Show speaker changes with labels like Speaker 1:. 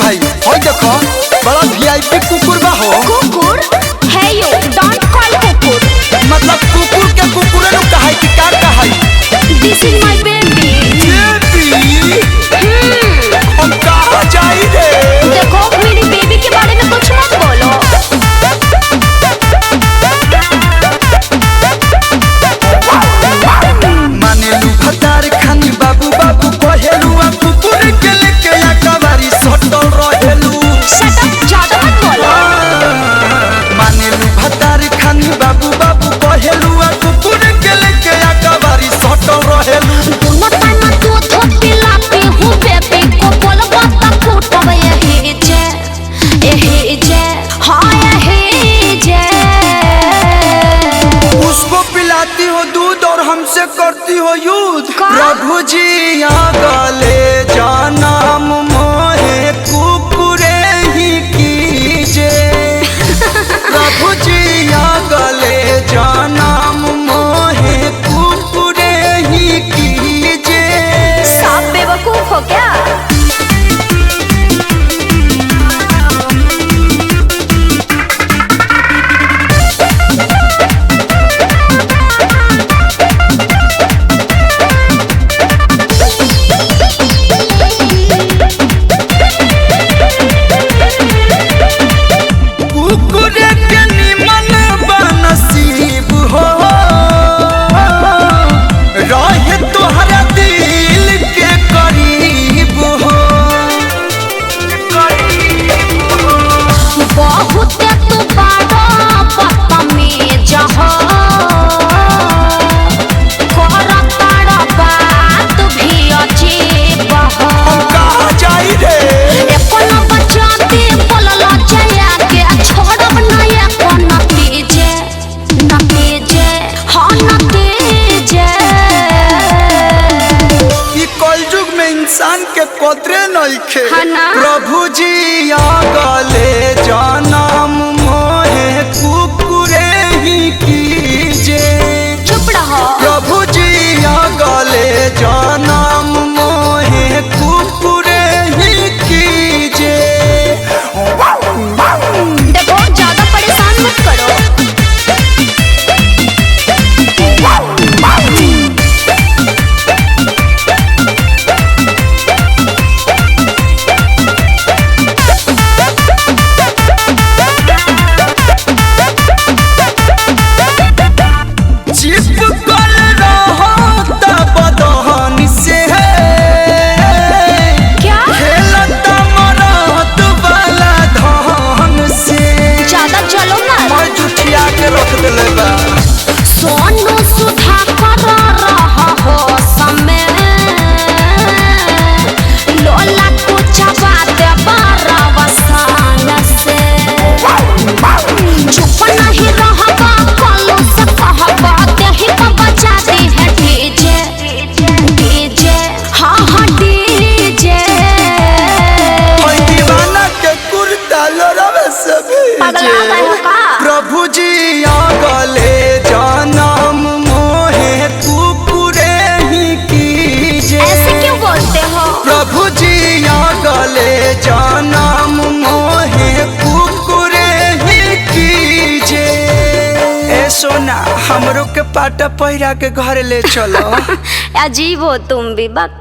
Speaker 1: भाई हो देखो बड़ा वीआईपी कुकुर बा हो।
Speaker 2: कुकुर है यो, डोंट कॉल कुकुर।
Speaker 1: मतलब कुकुर के कुकुरे नु कहाई कि का कहाई।
Speaker 2: दिस इज माय बेबी।
Speaker 1: बेबी हम कहाँ जाई रे।
Speaker 2: देखो मेरी बेबी के बारे में कुछ मत बोलो।
Speaker 1: माने लू भतार खानी बाबू बाबू कहेलू आ कुकुर के लेके या कबारी सटल रहेलू।
Speaker 2: शट अप, ज्यादा मत बोलो।
Speaker 1: माने लू भतार खानी बाबू बाबू कहेलू आ कुकुर के लेके या कबारी सटल रहेलू।
Speaker 2: दोनों टाइम दूध पिलाती हूँ बेबी को, बोलबो त फूटब यही जे हाँ यही जे।
Speaker 1: उसको पिलाती हो दूध और हमसे करती हो युद्ध।
Speaker 2: का?
Speaker 1: प्रभु जी आ गले जानम मोहे कुकुरे ही कीजे। प्रभु जी आ गले जानम मोहे कुकुरे ही कीजे।
Speaker 2: सब बेवकूफ हो क्या?
Speaker 1: कुकुरे के निमन बनसीब हो रहे तोहरा दिल के करीब हो।
Speaker 2: बहुत तू बड़ा बदतमीज हो, करताड़ा बात भी अजीब हो।
Speaker 1: हम कहाँ जाई रे।
Speaker 2: एको न बचाते बोलला जया के, छोड़ब न एको नतीजे हाँ नतीजे।
Speaker 1: ई कलयुग में इंसान के कदरे नइखे।
Speaker 2: हाँ ना?
Speaker 1: प्रभु जी आ गले जानम मोहे कुकुरे ही कीजे।
Speaker 2: चुप रहो।
Speaker 1: प्रभु जी आ गले जानम मोहे कुकुरे ही कीजे।
Speaker 2: देखो ज्यादा परेशान मत करो।
Speaker 1: चिपकल रहो त बदहन से
Speaker 2: क्या?
Speaker 1: खेलत मरत वाला धन से।
Speaker 2: ज्यादा चलो ना।
Speaker 1: मैं जुठिया के रख देले बा।
Speaker 2: सोनू सुधा कर रहा हो समय, लोला को चबा दे बरवसान से। चुप नहीं रहबा कलू से कहबा, देही को बचा दे है डीजे हाँ डीजे।
Speaker 1: मैं दीवाना के कुर्ता लड़ावे से
Speaker 2: पागल आ गए हो का?
Speaker 1: प्रभु जी आ गले जानम मोहे कुकुरे ही कीजे।
Speaker 2: ऐसे क्यों बोलते हो?
Speaker 1: प्रभु जी आ गले जानम मोहे कुकुरे ही कीजे। ए सोना हमरो के पाटा पहिरा के घर ले चलो।
Speaker 2: अजीब हो तुम भी बक।